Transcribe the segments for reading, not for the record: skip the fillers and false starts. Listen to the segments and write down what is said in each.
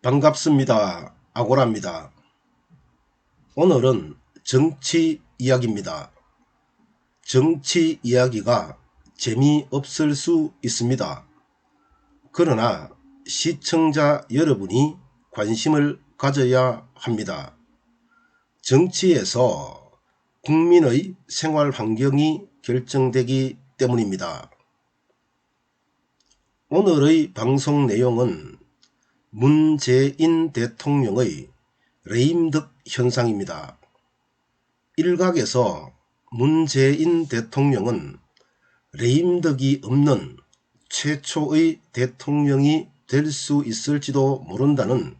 반갑습니다. 아고라입니다. 오늘은 정치 이야기입니다. 정치 이야기가 재미없을 수 있습니다. 그러나 시청자 여러분이 관심을 가져야 합니다. 정치에서 국민의 생활 환경이 결정되기 때문입니다. 오늘의 방송 내용은 문재인 대통령의 레임덕 현상입니다. 일각에서 문재인 대통령은 레임덕이 없는 최초의 대통령이 될 수 있을지도 모른다는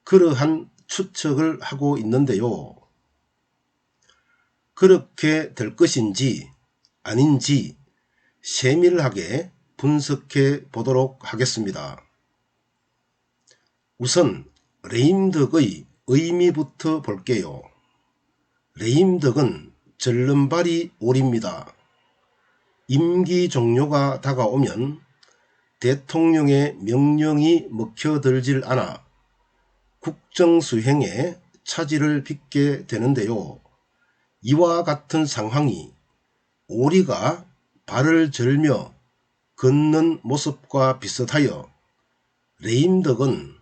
그러한 추측을 하고 있는데요. 그렇게 될 것인지 아닌지 세밀하게 분석해 보도록 하겠습니다. 우선 레임덕의 의미부터 볼게요. 레임덕은 절름발이 오리입니다. 임기 종료가 다가오면 대통령의 명령이 먹혀들질 않아 국정수행에 차질을 빚게 되는데요. 이와 같은 상황이 오리가 발을 절며 걷는 모습과 비슷하여 레임덕은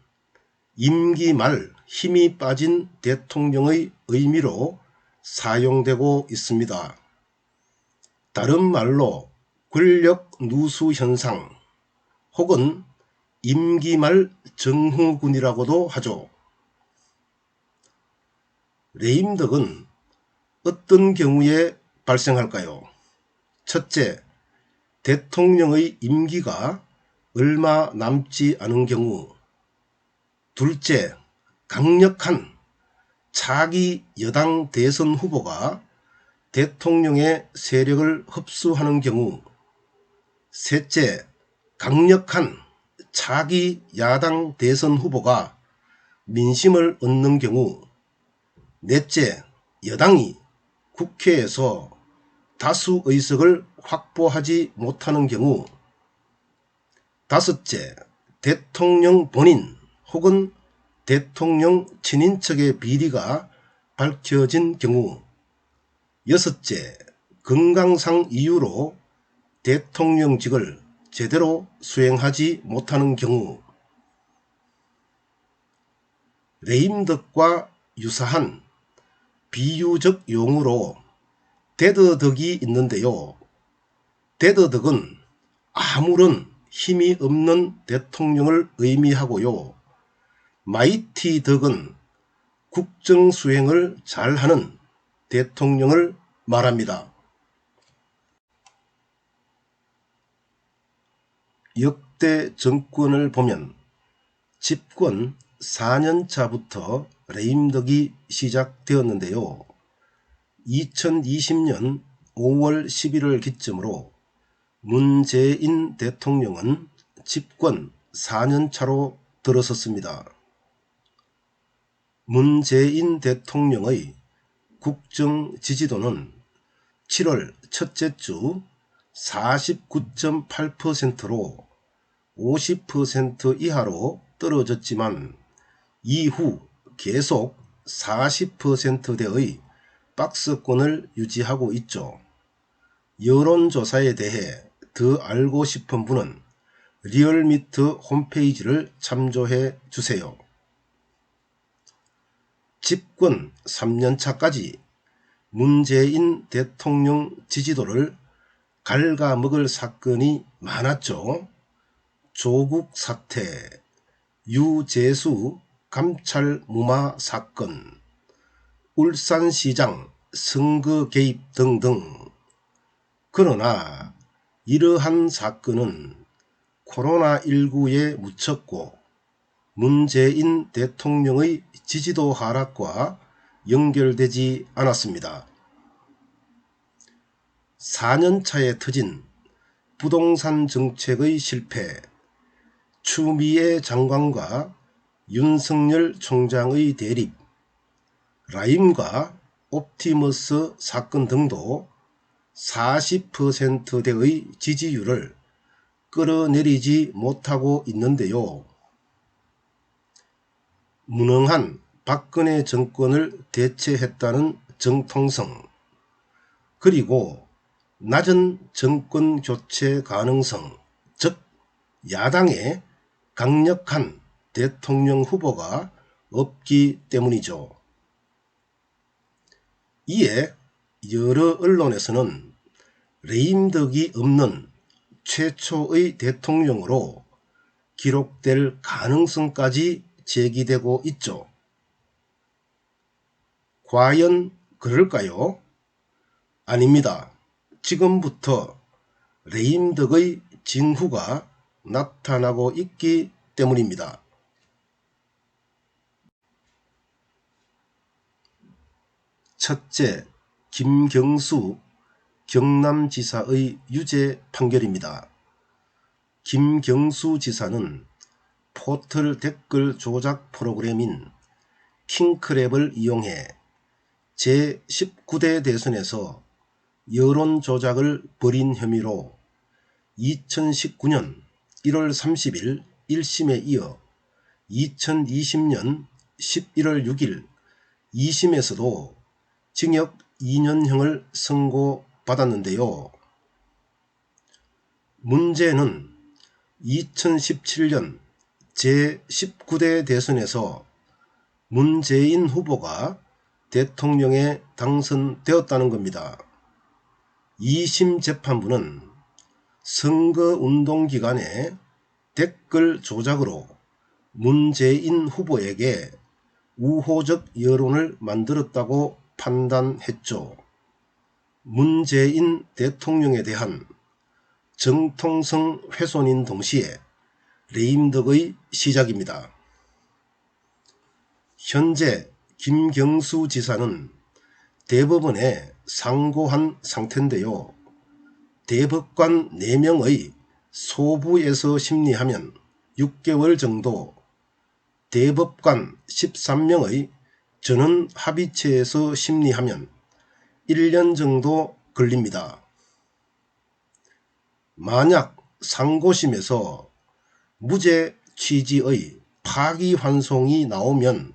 임기 말 힘이 빠진 대통령의 의미로 사용되고 있습니다. 다른 말로 권력 누수 현상 혹은 임기 말 정후군이라고도 하죠. 레임덕은 어떤 경우에 발생할까요? 첫째, 대통령의 임기가 얼마 남지 않은 경우. 둘째, 강력한 차기 여당 대선 후보가 대통령의 세력을 흡수하는 경우. 셋째, 강력한 차기 야당 대선 후보가 민심을 얻는 경우. 넷째, 여당이 국회에서 다수 의석을 확보하지 못하는 경우. 다섯째, 대통령 본인 혹은 대통령 친인척의 비리가 밝혀진 경우. 여섯째, 건강상 이유로 대통령직을 제대로 수행하지 못하는 경우. 레임덕과 유사한 비유적 용어로 대더덕이 있는데요. 대더덕은 아무런 힘이 없는 대통령을 의미하고요. 마이티 덕은 국정수행을 잘하는 대통령을 말합니다. 역대 정권을 보면 집권 4년차부터 레임덕이 시작되었는데요. 2020년 5월 11일 기점으로 문재인 대통령은 집권 4년차로 들어섰습니다. 문재인 대통령의 국정 지지도는 7월 첫째 주 49.8%로 50% 이하로 떨어졌지만 이후 계속 40%대의 박스권을 유지하고 있죠. 여론조사에 대해 더 알고 싶은 분은 리얼미터 홈페이지를 참조해 주세요. 집권 3년차까지 문재인 대통령 지지도를 갉아먹을 사건이 많았죠. 조국 사태, 유재수 감찰 무마 사건, 울산시장 선거 개입 등등. 그러나 이러한 사건은 코로나19에 묻혔고 문재인 대통령의 지지도 하락과 연결되지 않았습니다. 4년차에 터진 부동산 정책의 실패, 추미애 장관과 윤석열 총장의 대립, 라임과 옵티머스 사건 등도 40%대의 지지율을 끌어내리지 못하고 있는데요. 무능한 박근혜 정권을 대체했다는 정통성, 그리고 낮은 정권 교체 가능성, 즉 야당의 강력한 대통령 후보가 없기 때문이죠. 이에 여러 언론에서는 레임덕이 없는 최초의 대통령으로 기록될 가능성까지 제기되고 있죠. 과연 그럴까요? 아닙니다. 지금부터 레임덕의 징후가 나타나고 있기 때문입니다. 첫째, 김경수 경남지사의 유죄 판결입니다. 김경수 지사는 포털 댓글 조작 프로그램인 킹크랩을 이용해 제19대 대선에서 여론 조작을 벌인 혐의로 2019년 1월 30일 1심에 이어 2020년 11월 6일 2심에서도 징역 2년형을 선고받았는데요. 문제는 2017년 제19대 대선에서 문재인 후보가 대통령에 당선되었다는 겁니다. 2심 재판부는 선거운동 기간에 댓글 조작으로 문재인 후보에게 우호적 여론을 만들었다고 판단했죠. 문재인 대통령에 대한 정통성 훼손인 동시에 레임덕의 시작입니다. 현재 김경수 지사는 대법원에 상고한 상태인데요. 대법관 4명의 소부에서 심리하면 6개월 정도, 대법관 13명의 전원 합의체에서 심리하면 1년 정도 걸립니다. 만약 상고심에서 무죄 취지의 파기환송이 나오면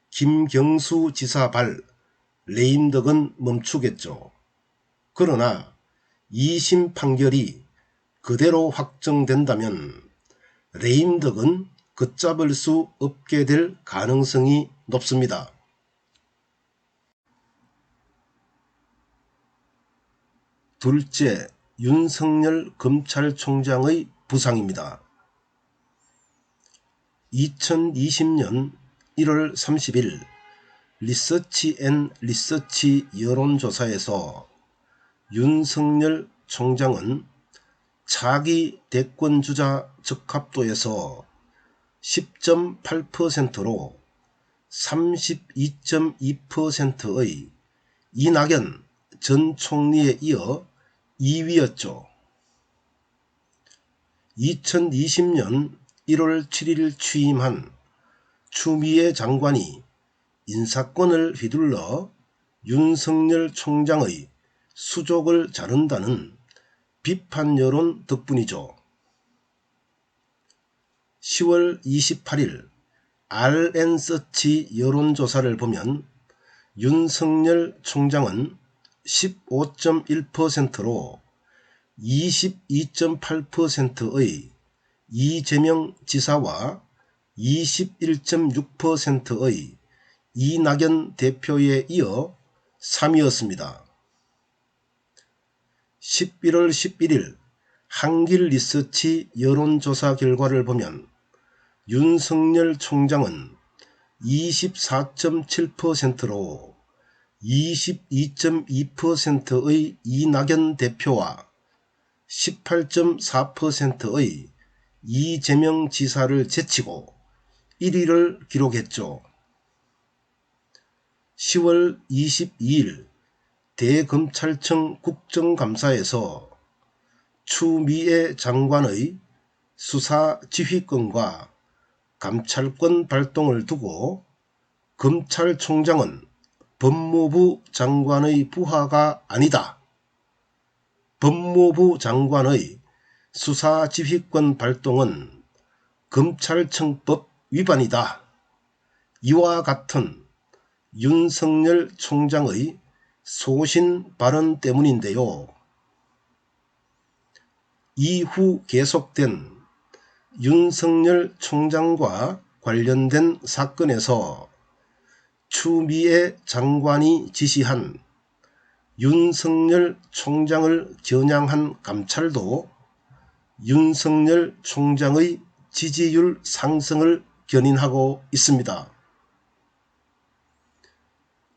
김경수 지사 발 레임덕은 멈추겠죠. 그러나 2심 판결이 그대로 확정된다면 레임덕은 걷잡을 수 없게 될 가능성이 높습니다. 둘째, 윤석열 검찰총장의 부상입니다. 2020년 1월 30일 리서치앤리서치 여론조사에서 윤석열 총장은 차기 대권주자 적합도에서 10.8%로 32.2%의 이낙연 전 총리에 이어 2위였죠. 2020년 1월 7일 취임한 추미애 장관이 인사권을 휘둘러 윤석열 총장의 수족을 자른다는 비판 여론 덕분이죠. 10월 28일 RN서치 여론조사를 보면 윤석열 총장은 15.1%로 22.8%의 이재명 지사와 21.6%의 이낙연 대표에 이어 3위였습니다. 11월 11일 한길리서치 여론조사 결과를 보면 윤석열 총장은 24.7%로 22.2%의 이낙연 대표와 18.4%의 이재명 지사를 제치고 1위를 기록했죠. 10월 22일 대검찰청 국정감사에서 추미애 장관의 수사 지휘권과 감찰권 발동을 두고 검찰총장은 법무부 장관의 부하가 아니다. 법무부 장관의 수사 지휘권 발동은 검찰청법 위반이다. 이와 같은 윤석열 총장의 소신 발언 때문인데요. 이후 계속된 윤석열 총장과 관련된 사건에서 추미애 장관이 지시한 윤석열 총장을 겨냥한 감찰도 윤석열 총장의 지지율 상승을 견인하고 있습니다.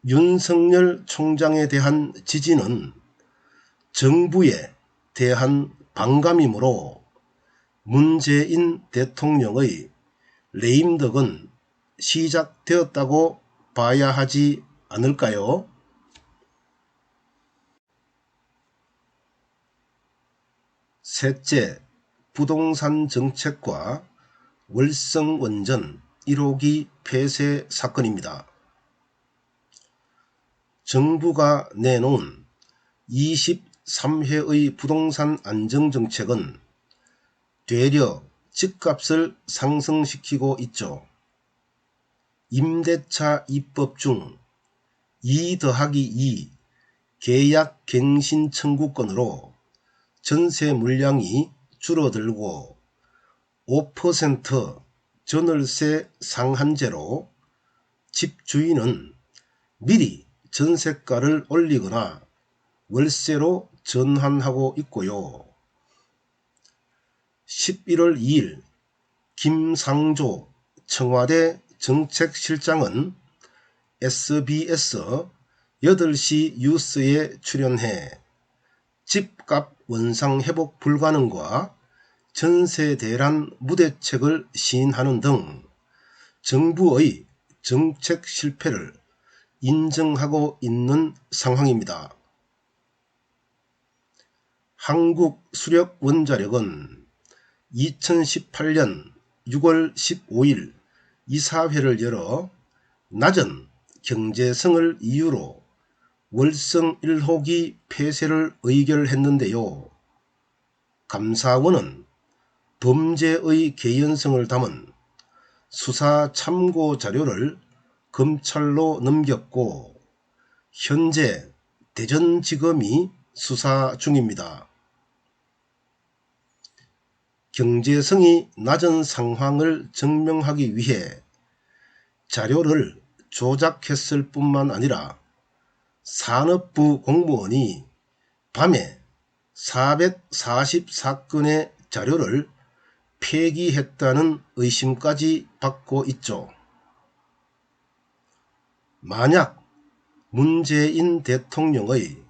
윤석열 총장에 대한 지지는 정부에 대한 반감이므로 문재인 대통령의 레임덕은 시작되었다고 봐야 하지 않을까요? 셋째, 부동산 정책과 월성원전 1호기 폐쇄 사건입니다. 정부가 내놓은 23회의 부동산 안정정책은 되려 집값을 상승시키고 있죠. 임대차 입법 중 2+2 계약갱신 청구권으로 전세 물량이 줄어들고 5% 전월세 상한제로 집주인은 미리 전세가를 올리거나 월세로 전환하고 있고요. 11월 2일 김상조 청와대 정책실장은 SBS 8시 뉴스에 출연해 집값 원상 회복 불가능과 전세 대란 무대책을 시인하는 등 정부의 정책 실패를 인정하고 있는 상황입니다. 한국수력원자력은 2018년 6월 15일 이사회를 열어 낮은 경제성을 이유로 월성 1호기 폐쇄를 의결했는데요. 감사원은 범죄의 개연성을 담은 수사 참고 자료를 검찰로 넘겼고 현재 대전지검이 수사 중입니다. 경제성이 낮은 상황을 증명하기 위해 자료를 조작했을 뿐만 아니라 산업부 공무원이 밤에 444건의 자료를 폐기했다는 의심까지 받고 있죠. 만약 문재인 대통령의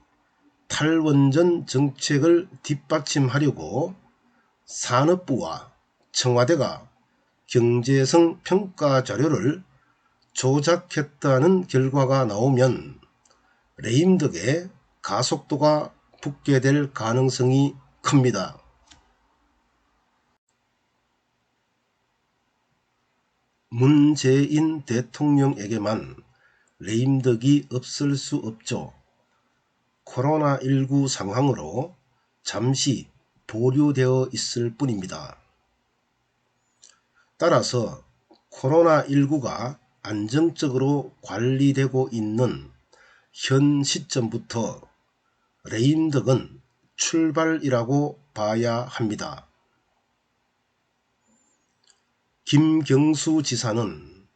탈원전 정책을 뒷받침하려고 산업부와 청와대가 경제성 평가 자료를 조작했다는 결과가 나오면 레임덕의 가속도가 붙게 될 가능성이 큽니다. 문재인 대통령에게만 레임덕이 없을 수 없죠. 코로나19 상황으로 잠시 보류되어 있을 뿐입니다. 따라서 코로나19가 안정적으로 관리되고 있는 현 시점부터 레임덕은 출발이라고 봐야 합니다. 김경수 지사는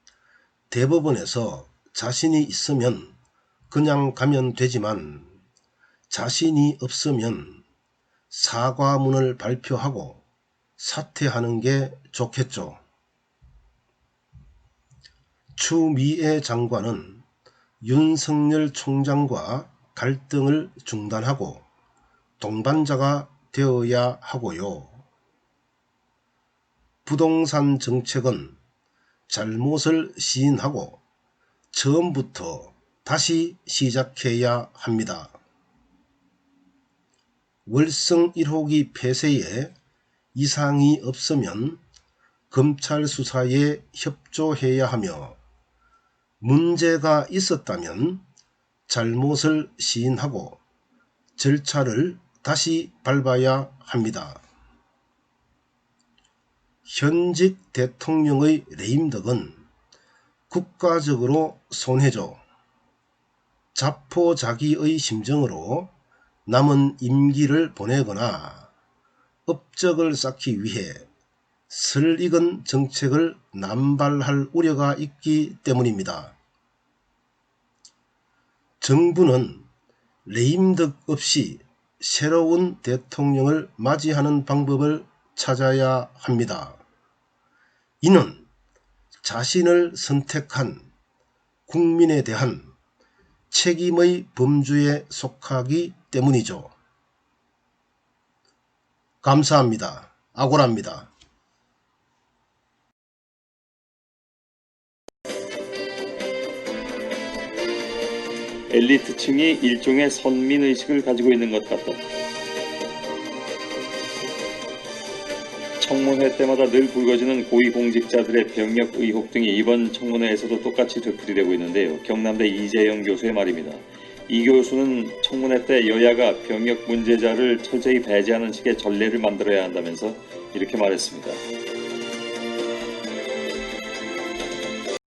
대법원에서 자신이 있으면 그냥 가면 되지만 자신이 없으면 사과문을 발표하고 사퇴하는 게 좋겠죠. 추미애 장관은 윤석열 총장과 갈등을 중단하고 동반자가 되어야 하고요. 부동산 정책은 잘못을 시인하고 처음부터 다시 시작해야 합니다. 월성 1호기 폐쇄에 이상이 없으면 검찰 수사에 협조해야 하며 문제가 있었다면 잘못을 시인하고 절차를 다시 밟아야 합니다. 현직 대통령의 레임덕은 국가적으로 손해죠. 자포자기의 심정으로 남은 임기를 보내거나 업적을 쌓기 위해 설익은 정책을 남발할 우려가 있기 때문입니다. 정부는 레임덕 없이 새로운 대통령을 맞이하는 방법을 찾아야 합니다. 이는 자신을 선택한 국민에 대한 책임의 범주에 속하기 때문이죠. 감사합니다. 아고라입니다. 엘리트층이 일종의 선민의식을 가지고 있는 것 같다. 청문회 때마다 늘 불거지는 고위공직자들의 병역 의혹 등이 이번 청문회에서도 똑같이 되풀이되고 있는데요. 경남대 이재영 교수의 말입니다. 이 교수는 청문회 때 여야가 병역 문제자를 철저히 배제하는 식의 전례를 만들어야 한다면서 이렇게 말했습니다.